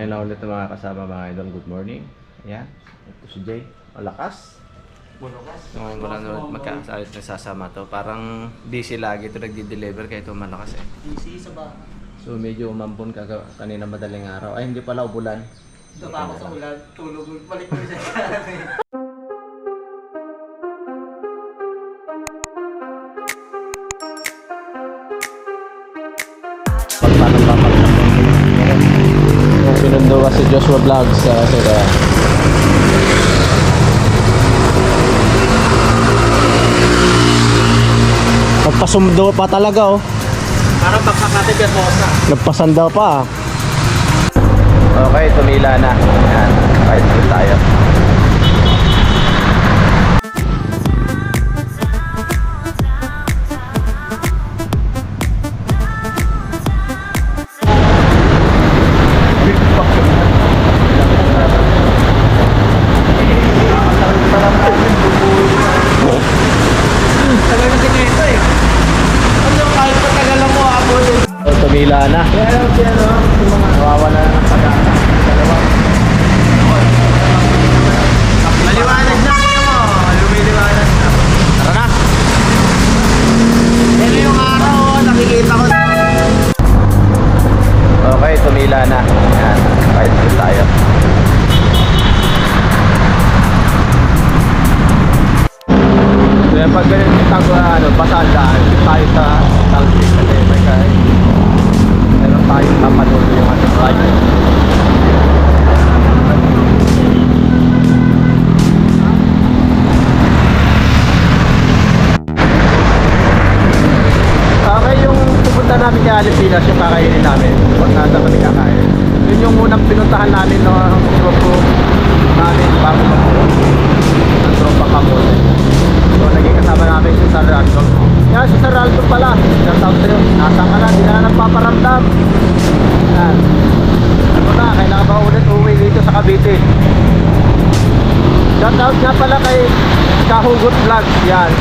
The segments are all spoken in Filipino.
Ngayon na ulit mga kasama mga idol. Good morning. Ayan. Ito si Jay. Malakas. So, ngayon ko lang ulit magkakasalit nagsasama to. Parang busy lagi ito nagdi-deliver kaya ito malakas eh. Busy sa ba? So medyo umambon kanina madaling araw. Ay hindi pala ubulan. Ito pa ako sa ulan. Tulog. Balik ko sa kanan. Pinundo kasi Joshua Vlogs kasi kaya nagpasumdo pa talaga oh. Parang pagkakatid yan mo sa. Nagpasanda pa. Okay, tumila na. Ayan, kahit doon tayo. Tumila na. Nawawa na ng pag-asa. Maliwanag na kayo mo. Lumiliwanag na. Tara na. Pero yung araw, nakikita ko. Okay, tumila na. Ayan, kahit doon tayo. Kaya pag ganyan basanda, tayo sa Talsik kasi may kahit meron tayong napanulo yung ating life. Okay, yung pupunta namin kay Alipinas, yung kakainin namin pag nasa kami kakain. Yun yung unang pinuntahan namin ng grupo namin bago mag-grupo ng tropa Kamol. So naging kasama namin si Sir Raldo. Yan si Sir Raldo pala. Shout out sa'yo. Nasaan ka na? Hindi na nagpaparamdam. Yan. Ano na? Kailangan ba ulit uwi dito sa Cavite? Shout out nga pala kay Kahugot Vlogs. Yan.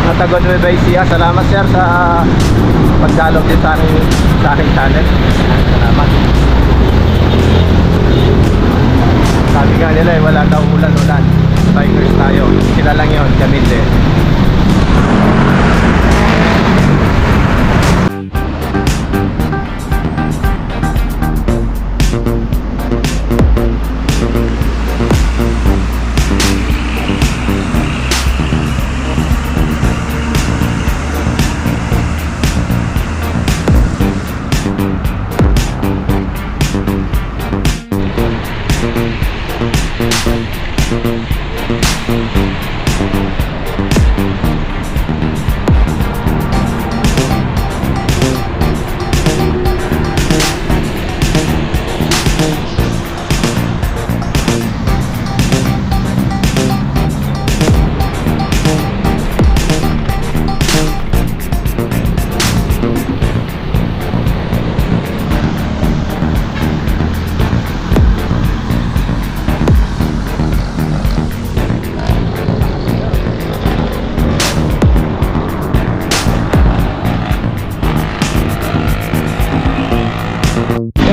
Na taga Nueva Ecija. Salamat sir sa pagdalaw din sa aking channel. Yan. Salamat. Sabi nga nila eh, wala daw ulan-ulan. Bikers tayo. Sila lang yun, kami din.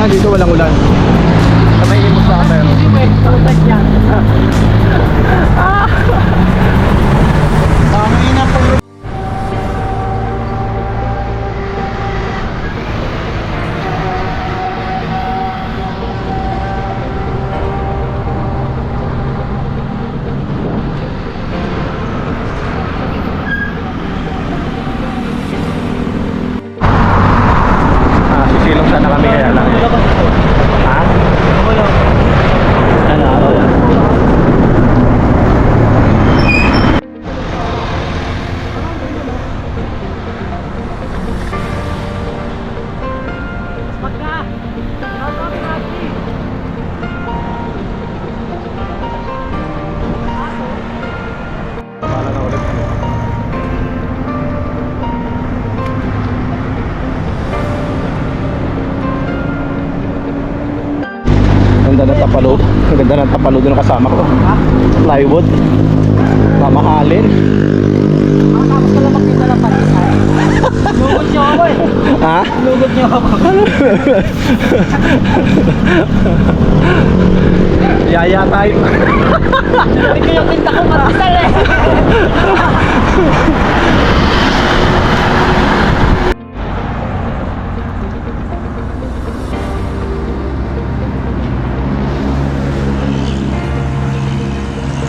Dito walang ulan. Kamay imos na pero. Hindi mo exposed yan. Dami na po. Sisilong sana kami kaya lang. Ha? Ano? Ganda ng tapalo. Ang ganda ng tapalo doon kasama ko. Plywood. Mamahalin. Tapos ka lang makita ng panisan. Lugod yun. ako eh. Ha? Lugod niyo ako. Yaya tayo. Hindi ko yung pinta ko matisal eh.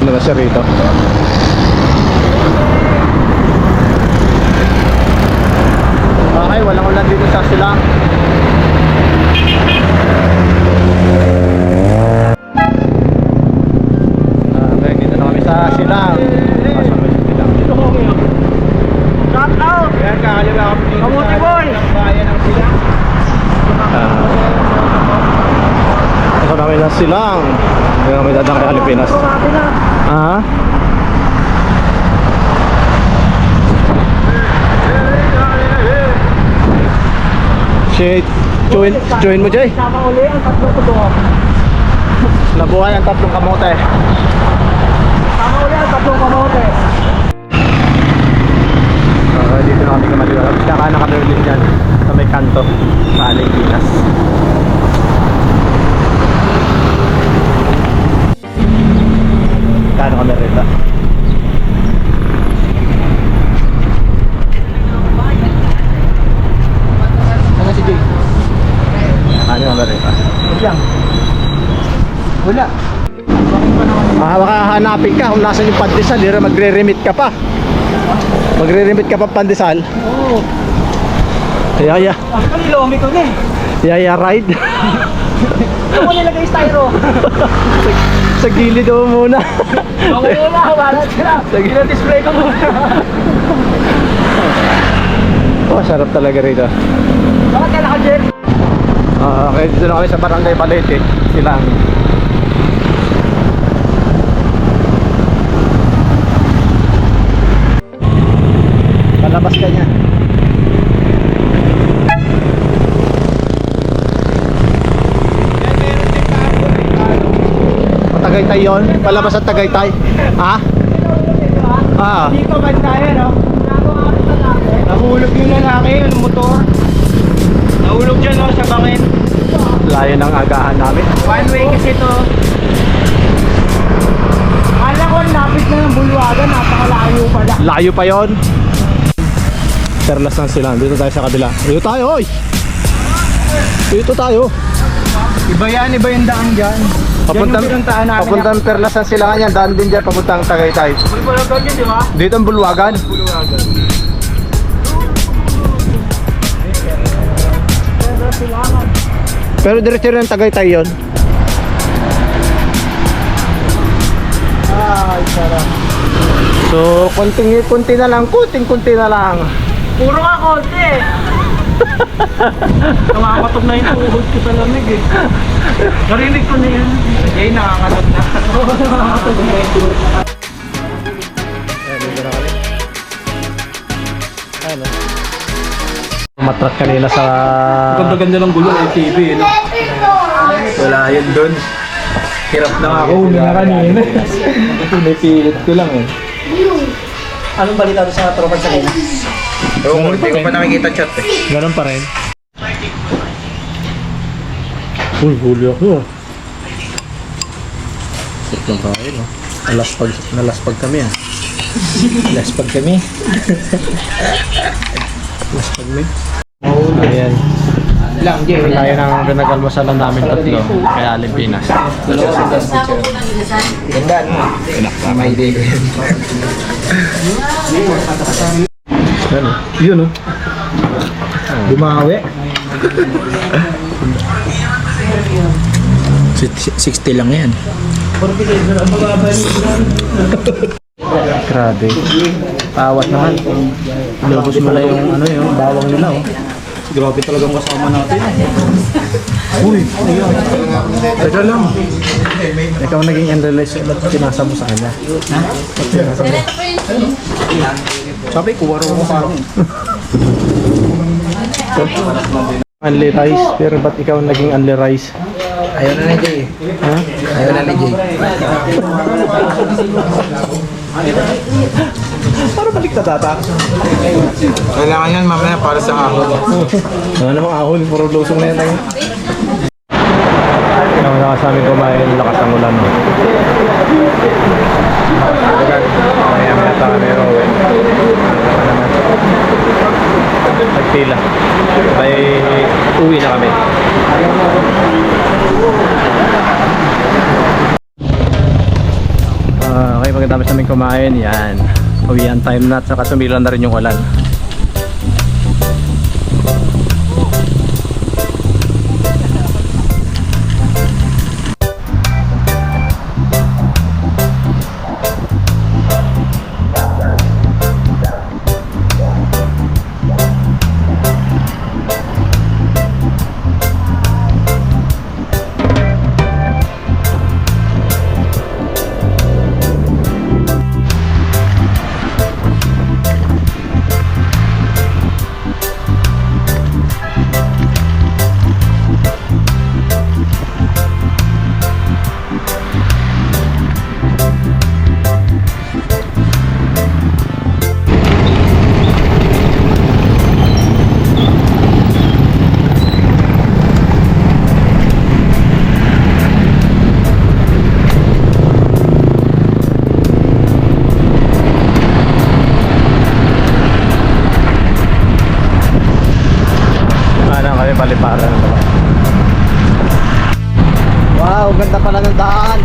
Ano na siya rito? Okay, walang ulan dito sa Silang. Okay, dito na kami sa Silang. Pasok kami sa Silang. Shout out! Yan, kakaliwa kami dito Kamuti boy! bayan ng Silang. Ito namin ng Silang. Hindi namin dadang kay Pilipinas. Kumati na. Ah? Shit, join mo, Jay. Sama uli ang tatlo ko doon. Nabuhay ang tatlong kamote. Sama uli ang tatlong kamote. Dito na kami kamaliwa. Saka nakaberlin dyan sa may kanto sa Aling-Pinas. Kano kami rito? Ano si Jay? Kano kami rito? Diyan. Wala. Baka hanapin ka kung nasan yung pandesal. Dira magre-remit ka pa. Magre-remit ka pa pandesal. Oo. Yaya. Actually, lomi ko na eh. Yaya ride. Ako nilagay styro. Sa gilid mo muna. Ako muna, hawalan sila. Display ko muna. Oh, sarap talaga rito. Bakit ka naka-jet? Okay, dito na kami sa Barangay Balete. Silang. Palabas ka niya. Tagaytay yun? Palabas at Tagaytay? Ha? Ah. Dito banda yan, no? Nahulog yung lalaki, yung motor. Nahulog dyan, no, sa bangin. Layo ng agahan namin. One way kasi to. Kala ko, lapit na ng bulwagan, napakalayo pala. Layo pa yon. Perlas ng Silang. Dito tayo sa kabila. Dito tayo, oy! Dito tayo. Iba yan, iba yung daan dyan. Papuntang, papuntang Perlas ng Silangan yan. Daan din dyan, papuntang Tagaytay. Bulwagan yun, di ba? Dito ang Bulwagan. Pero diretso rin ang Tagaytay yun. Ay, sarap. So, kunti na lang, kunti na lang. Puro ka konti. Nakakatok na yung tuhod ko sa lamig eh. Narinig ko na yan. Jay, nakakatok na. Nakakatok na yung tuhod. Ayan, dito na kami. Ayan, oh. Matrak kanina sa... Ganda-ganda ng gulong LTV, no? Wala yun dun. Hirap lang ako, hindi na kanina. May pilit ko lang eh. Anong balita doon sa tropa sa kanya? Oo, hindi ko pa nakikita chat eh. Ganun pa rin. Uy, huli ako. Ito tayo, no? Nalaspag kami, ah. Laspag kami. Nalaspag kami. Ayan. Lang, Jay. Tayo ng pinagalmasalan namin tatlo kay Alimpinas. Ganda, no? May idea ko yun. Ano? Yun, oh. Bumawi. 60 lang yan. Grabe. Tawat naman. Lubos mo na yung ano yung bawang nila, oh. Grabe talagang kasama natin. Uy, ayun. Teka lang. Ikaw naging unrealized at pinasa mo sa kanya. Ha? Pinasa mo. Sabi ko, waro ko parang. Unli rice, pero ba't ikaw naging unli rice? Ayaw na ni Jay. Ha? Ayaw na ni Jay. Para balik na tata. Kailangan yan mamaya para sa ahon. Ano namang ahon, puro lusong na yan tayo. Kaya nakasabi ko may lakas ng ulan. Kaya may ata kami Rowan. Nagpila. May uwi na kami. Okay, pagkatapos namin kumain, yan. Uwian time na at saka sumila na rin yung ulan. Paliparan na naman. Wow, ganda pala ng daan.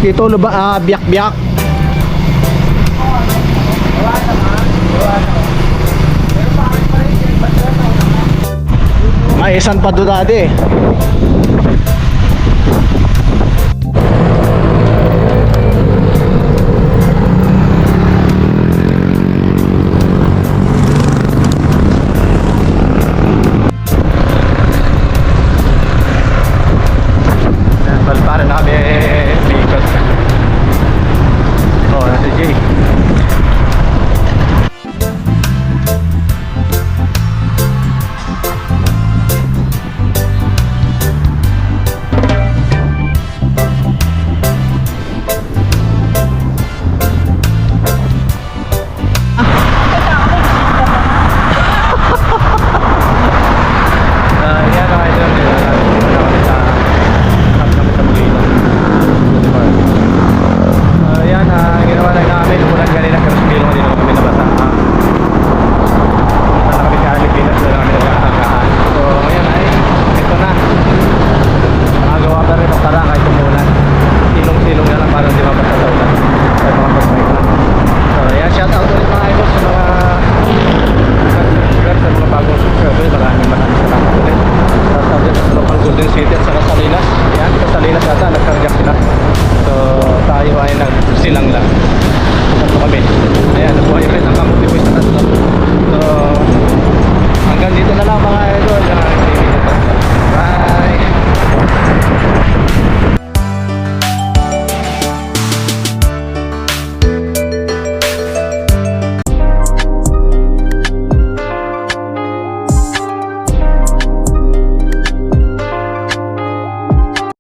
Dito luba biyak-biyak. May isan pa doon dati.